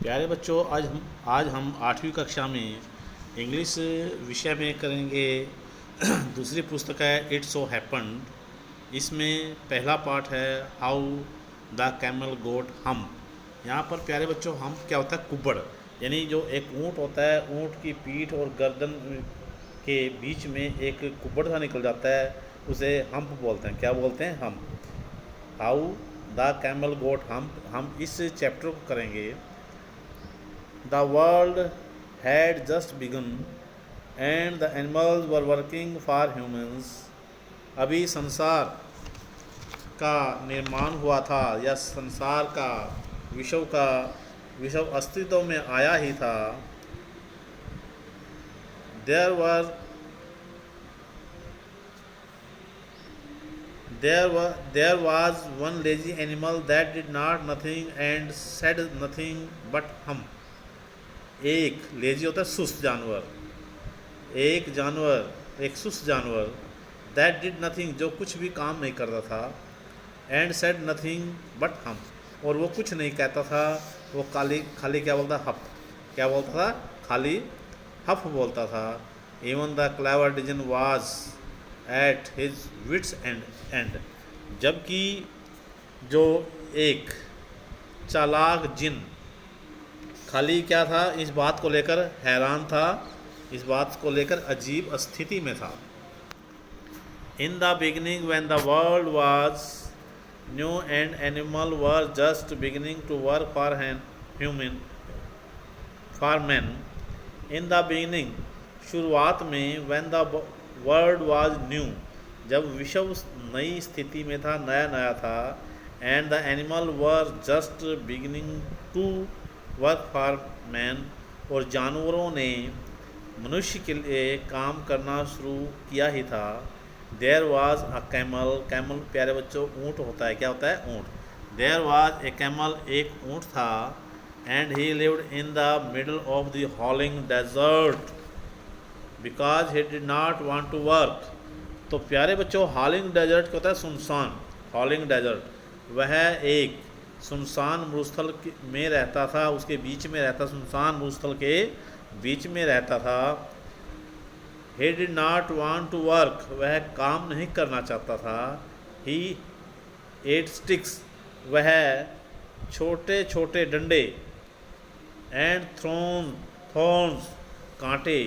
प्यारे बच्चों, आज हम 8वीं कक्षा में इंग्लिश विषय में करेंगे। दूसरी पुस्तक है इट सो हैपन्ड। इसमें पहला पार्ट है हाउ द कैमल गोट हम। यहाँ पर प्यारे बच्चों हम क्या होता है, कुब्बड़, यानी जो एक ऊँट होता है, ऊँट की पीठ और गर्दन के बीच में एक कुब्बड़ सा निकल जाता है, उसे हम्प बोलते हैं। क्या बोलते हैं? हम। हाउ द कैमल गोट हम इस चैप्टर को करेंगे। The world had just begun and the animals were working for humans. अभी संसार का निर्माण हुआ था, या संसार का विश्व अस्तित्व में आया ही था। There was one lazy animal that did not nothing and said nothing but hum. एक लेजी होता है सुस्त जानवर, एक सुस्त जानवर, दैट डिड नथिंग, जो कुछ भी काम नहीं करता था, एंड सेड नथिंग बट हम, और वो कुछ नहीं कहता था, वो खाली क्या बोलता? हफ। क्या बोलता था? खाली हफ बोलता था। Even the clever djinn was at his wits end, जबकि जो एक चालाक जिन खाली क्या था, इस बात को लेकर हैरान था, इस बात को लेकर अजीब स्थिति में था। In the beginning when the world was new and animal were just beginning to work for man. In the beginning, शुरुआत में, when the world was new, जब विश्व नई स्थिति में था, नया था, and the animal were just beginning to work for man, और जानवरों ने मनुष्य के लिए काम करना शुरू किया ही था। देयर वाज अ कैमल प्यारे बच्चों ऊँट होता है। क्या होता है? ऊँट। देयर वाज ए कैमल, एक ऊँट था, and he lived in the middle of the howling desert because he did not want to work. तो प्यारे बच्चों हॉलिंग डेजर्ट क्या होता है? सुनसान। हॉलिंग डेजर्ट, वह एक सुनसान मरुस्थल में रहता था, उसके बीच में रहता, सुनसान मरुस्थल के बीच में रहता था। He did not want to work, वह काम नहीं करना चाहता था। He ate sticks, वह छोटे छोटे डंडे, and thorns, कांटे,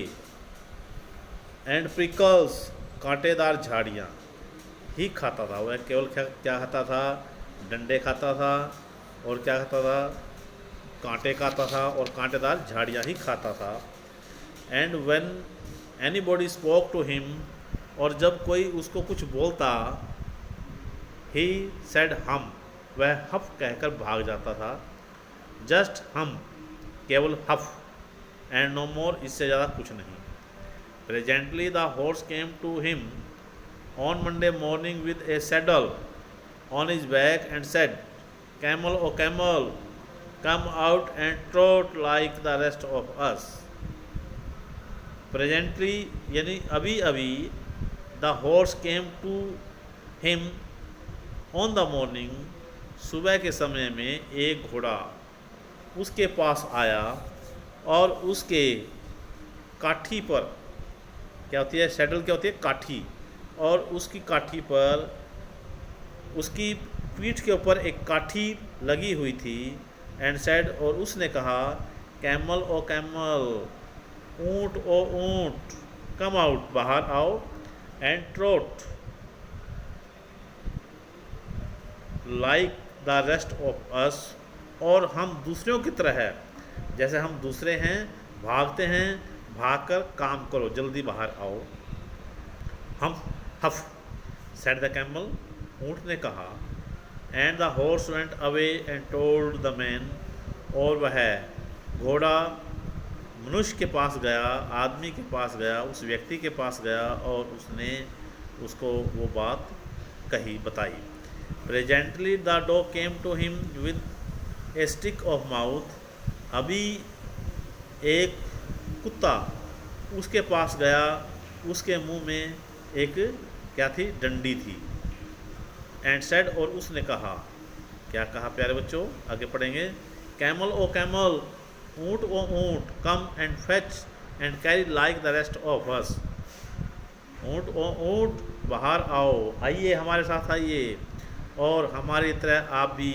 and prickles, कांटेदार झाड़ियाँ ही खाता था। वह केवल क्या खाता था? डंडे खाता था, और क्या खाता था? कांटे खाता था, और कांटेदार झाड़ियाँ ही खाता था। And when anybody spoke to him, और जब कोई उसको कुछ बोलता, ही सेड हम, वह हफ कहकर भाग जाता था। जस्ट हम, केवल हफ, एंड नो मोर, इससे ज़्यादा कुछ नहीं। Presently the horse came to him on Monday morning with a saddle on his back and said, Camel, O camel, come out and trot like the rest of us. Presently, यानी अभी the horse came to him on the morning, सुबह के समय में एक घोड़ा उसके पास आया, और उसके काठी पर, क्या होती है? सैडल क्या होती है? काठी। और उसकी काठी पर, उसकी पीठ के ऊपर एक काठी लगी हुई थी। एंड सेड, और उसने कहा, कैमल ओ कैमल, ऊँट ओ ऊँट, कम आउट, बाहर आओ, and trout like the rest of अस, और हम दूसरों की तरह है, जैसे हम दूसरे हैं, भागते हैं, भागकर काम करो, जल्दी बाहर आओ। हम हफ, सेड द कैमल, ऊँट ने कहा। And the horse went away and told the man, और वह घोड़ा मनुष्य के पास गया, आदमी के पास गया, उस व्यक्ति के पास गया, और उसने उसको वो बात बताई। Presently the dog came to him with a stick of mouth, अभी एक कुत्ता उसके पास गया, उसके मुंह में एक क्या थी? डंडी थी। एंड सेड, और उसने कहा, क्या कहा प्यारे बच्चों? आगे पढ़ेंगे। कैमल ओ कैमल, ऊँट ओ ऊँट, come and fetch and carry like the rest of अस। ऊँट ओ ऊँट, बाहर आओ, आइए हमारे साथ आइए, और हमारी तरह आप भी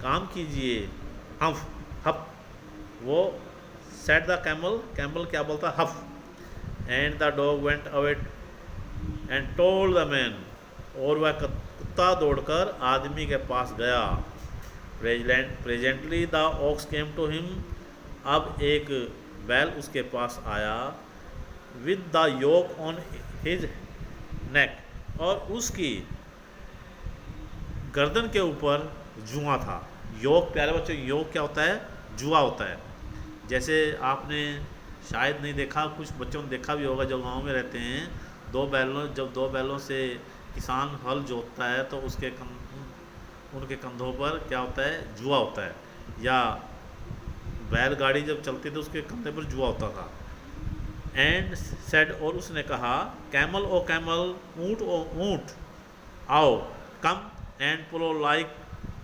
काम कीजिए। हफ हफ, वो सेट द कैमल, कैमल क्या बोलता, humph. And the dog went away and told the man, और वह कुत्ता दौड़कर आदमी के पास गया। Presently the ox came to him, अब एक बैल उसके पास आया। With the yoke on his neck, और उसकी गर्दन के ऊपर जुआ था। योग, प्यारे बच्चों, योग क्या होता है, जुआ होता है। जैसे आपने शायद नहीं देखा, कुछ बच्चों ने देखा भी होगा जो गांव में रहते हैं, जब दो बैलों से किसान हल जोतता है तो उनके कंधों पर क्या होता है, जुआ होता है। या बैलगाड़ी जब चलती थी उसके कंधे पर जुआ होता था। एंड सेड, और उसने कहा, कैमल ओ कैमल, ऊँट ओ ऊँट, आओ, come and plough like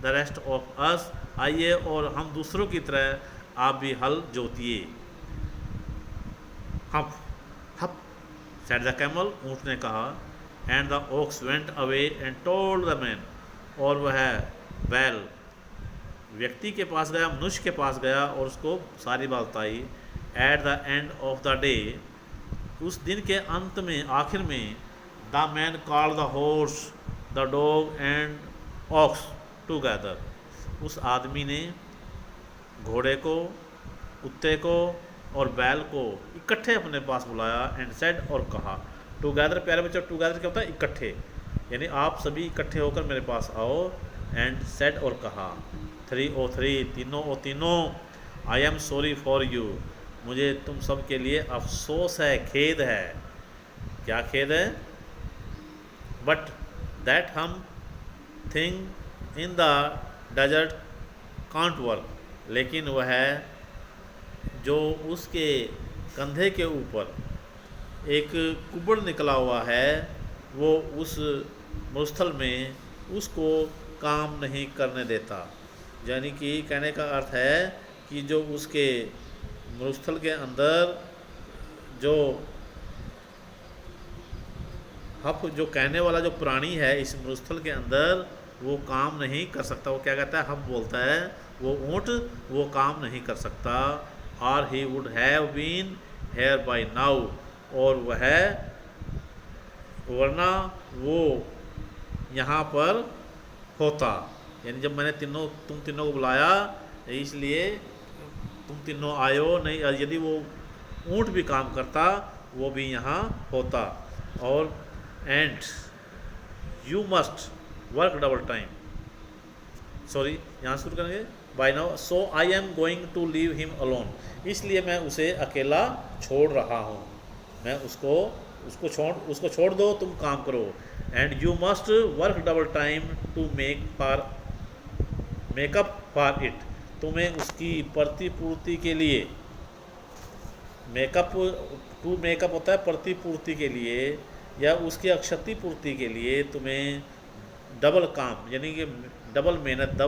the rest of us, आइए और हम दूसरों की तरह आप भी हल जोतिए। Humph humph said the camel, ऊँट ने कहा। And the ox went away and told the man, और वह बैल व्यक्ति के पास गया, मनुष्य के पास गया और उसको सारी बात बताई। At the end of the day, उस दिन के अंत में, आखिर में, the man called the horse, the dog and ox together, उस आदमी ने घोड़े को, कुत्ते को और बैल को इकट्ठे अपने पास बुलाया। एंड सेड, और कहा। टुगेदर, प्यारे बच्चों, टुगेदर क्या होता है, इकट्ठे, यानी आप सभी इकट्ठे होकर मेरे पास आओ। एंड सेड, और कहा। 303, तीनों ओ तीनों, I am sorry for you, मुझे तुम सब के लिए अफसोस है, खेद है। क्या खेद है, but that humph thing in the desert can't work, लेकिन वह जो उसके कंधे के ऊपर एक कुबड़ निकला हुआ है, वो उस मरुस्थल में उसको काम नहीं करने देता। यानी कि कहने का अर्थ है कि जो उसके मरुस्थल के अंदर जो हफ, जो कहने वाला जो प्राणी है इस मरुस्थल के अंदर, वो काम नहीं कर सकता। वो क्या कहता है, हफ बोलता है, वो ऊँट वो काम नहीं कर सकता। और he would have been here by now, और वह, वरना वो यहाँ पर होता। यानी जब मैंने तुम तीनों को बुलाया, इसलिए तुम तीनों आयो नहीं, यदि वो ऊँट भी काम करता वो भी यहाँ होता। और and you must work double time, sorry यहाँ शुरू करेंगे, by now, so I am going to leave him alone, इसलिए मैं उसे अकेला छोड़ रहा हूँ। मैं उसको छोड़ दो, तुम काम करो। And you must work double time to make up for it, तुम्हें उसकी प्रतिपूर्ति के लिए, मेकअप होता है प्रतिपूर्ति के लिए, या उसकी क्षतिपूर्ति के लिए तुम्हें डबल काम, यानी कि डबल मेहनत,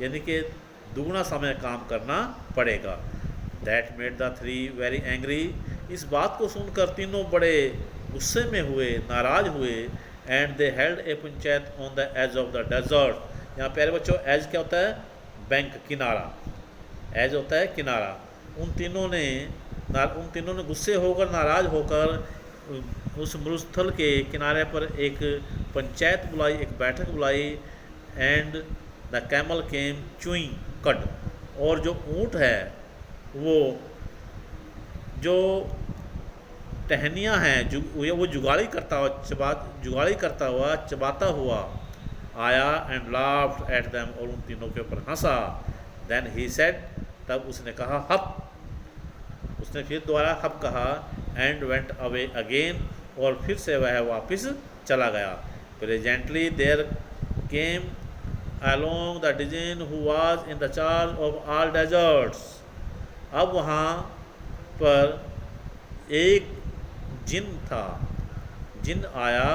यानी कि दुगना समय काम करना पड़ेगा। That made the three very angry, इस बात को सुनकर तीनों बड़े गुस्से में हुए, नाराज हुए। And they held a panchayat on the edge of the desert. यहाँ प्यारे बच्चों, एज क्या होता है, बैंक, किनारा, एज होता है किनारा। उन तीनों ने गुस्से होकर, नाराज होकर उस मरुस्थल के किनारे पर एक पंचायत बुलाई, एक बैठक बुलाई। And the camel came chewing कड, और जो ऊँट है वो जो टहनियाँ हैं वो जुगाड़ी करता हुआ चबाता हुआ आया। एंड लाफ्ड एट देम, और उन तीनों के ऊपर हंसा। देन ही सेड, तब उसने कहा हप, उसने फिर दोबारा हप कहा। एंड वेंट अवे अगेन, और फिर से वह वापस चला गया। Presently there came along the djinn who was in the charge of all deserts, अब वहाँ पर एक जिन आया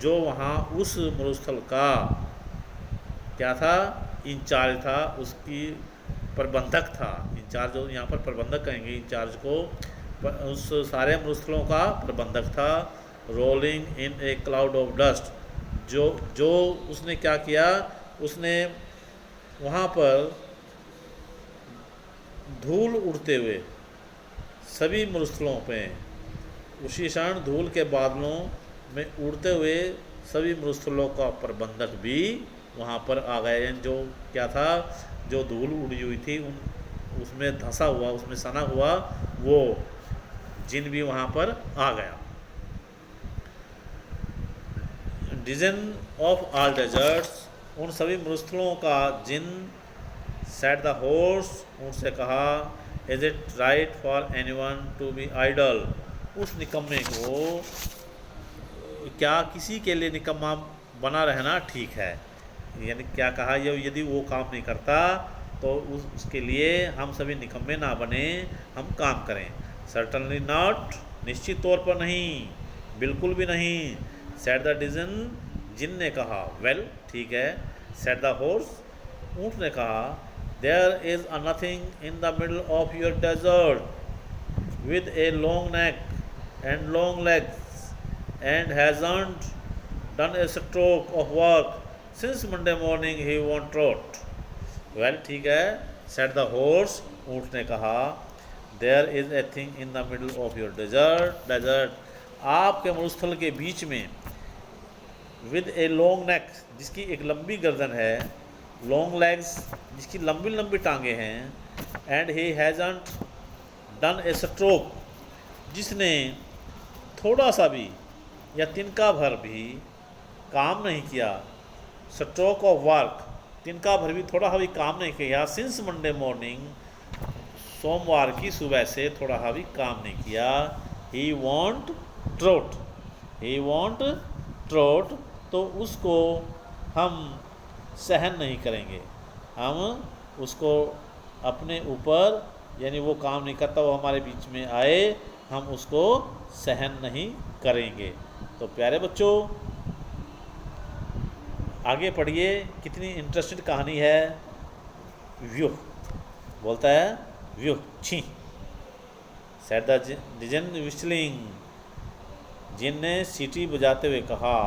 जो वहाँ उस मरुस्थल का क्या था, इंचार्ज था, उसकी प्रबंधक था। इंचार्ज यहाँ पर प्रबंधक कहेंगे इंचार्ज को, उस सारे मरुस्थलों का प्रबंधक था। Rolling in A cloud of dust, जो जो उसने क्या किया, उसने वहाँ पर धूल उड़ते हुए सभी मरुस्थलों पे, उसी क्षण धूल के बादलों में उड़ते हुए सभी मरुस्थलों का प्रबंधक भी वहाँ पर आ गए। जो क्या था, जो धूल उड़ी हुई थी उसमें धंसा हुआ, उसमें सना हुआ वो जिन भी वहाँ पर आ गया। डिजन ऑफ ऑल डेजर्ट्स, उन सभी मरुस्थलों का जिन। सेट द हॉर्स, ऊँट से कहा, is it right for anyone to be idle, उस निकम्मे को क्या किसी के लिए निकम्मा बना रहना ठीक है। यानी क्या कहा, यदि वो काम नहीं करता तो उसके लिए हम सभी निकम्मे ना बने, हम काम करें। सर्टनली नॉट, निश्चित तौर पर नहीं, बिल्कुल भी नहीं। सेट द डिजन, जिन ने कहा, वेल ठीक है। सेट द हॉर्स, ऊँट ने कहा, there is a nothing in the middle of your desert with a long neck and long legs and hasn't done a stroke of work since Monday morning he won't trot. Well, ठीक है। said the horse, ऊँट ने कहा, there is a thing in the middle of your desert, आपके मरुस्थल के बीच में, with a long neck, जिसकी एक लंबी गर्दन है, long legs, जिसकी लंबी लंबी टांगे हैं, and he hasn't done a stroke, जिसने थोड़ा सा भी या तिनका भर भी काम नहीं किया। स्ट्रोक ऑफ वर्क, तिनका भर भी, थोड़ा भी काम नहीं किया। सिंस मंडे मॉर्निंग, सोमवार की सुबह से थोड़ा भी काम नहीं किया। ही वॉन्ट ट्रोट, ही वॉन्ट ट्रोट, तो उसको हम सहन नहीं करेंगे, हम उसको अपने ऊपर, यानी वो काम नहीं करता, वो हमारे बीच में आए, हम उसको सहन नहीं करेंगे। तो प्यारे बच्चों, आगे पढ़िए, कितनी इंटरेस्टिंग कहानी है। व्यूह बोलता है, व्यूह छी। सेट द डिजन विस्टलिंग, जिन ने सीटी बजाते हुए कहा।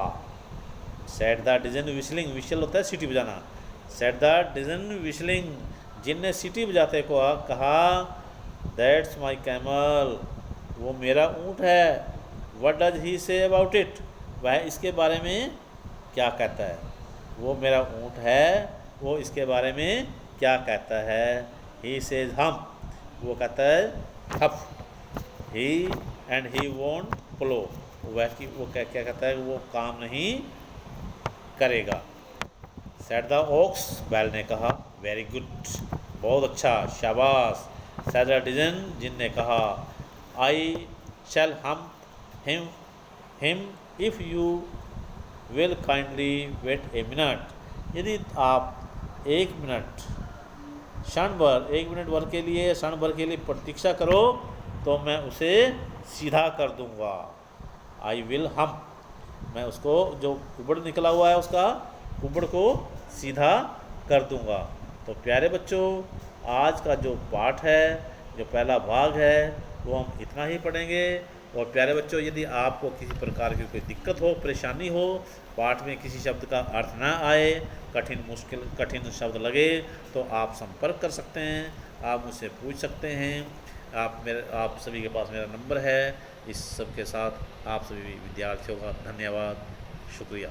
सेट द डिजन विस्टलिंग, विशल होता है सीटी बजाना। सेट द डिजन विस्टलिंग, जिन ने सीटी बजाते को कहा, दैट्स माई कैमल, वो मेरा ऊँट है। What does he say about it, वह इसके बारे में क्या कहता है। वो मेरा ऊँट है, वो इसके बारे में क्या कहता है। He says हम, वो कहता है हफ। He and he won't plow, वो क्या कहता है, वो काम नहीं करेगा। Said the ox, बैल ने कहा, वेरी गुड, बहुत अच्छा, शाबाश। Said the pigeon, जिन ने कहा, I shall hump him if you will kindly wait a minute, यदि आप एक मिनट भर के लिए, क्षण भर के लिए प्रतीक्षा करो तो मैं उसे सीधा कर दूंगा। आई विल हम, मैं उसको जो कुबड़ निकला हुआ है उसका कुबड़ को सीधा कर दूंगा। तो प्यारे बच्चों, आज का जो पाठ है, जो पहला भाग है, वो हम इतना ही पढ़ेंगे। और प्यारे बच्चों, यदि आपको किसी प्रकार की कोई दिक्कत हो, परेशानी हो, पाठ में किसी शब्द का अर्थ ना आए, कठिन शब्द लगे, तो आप संपर्क कर सकते हैं, आप मुझसे पूछ सकते हैं। आप सभी के पास मेरा नंबर है। इस सब के साथ आप सभी विद्यार्थियों का धन्यवाद, शुक्रिया।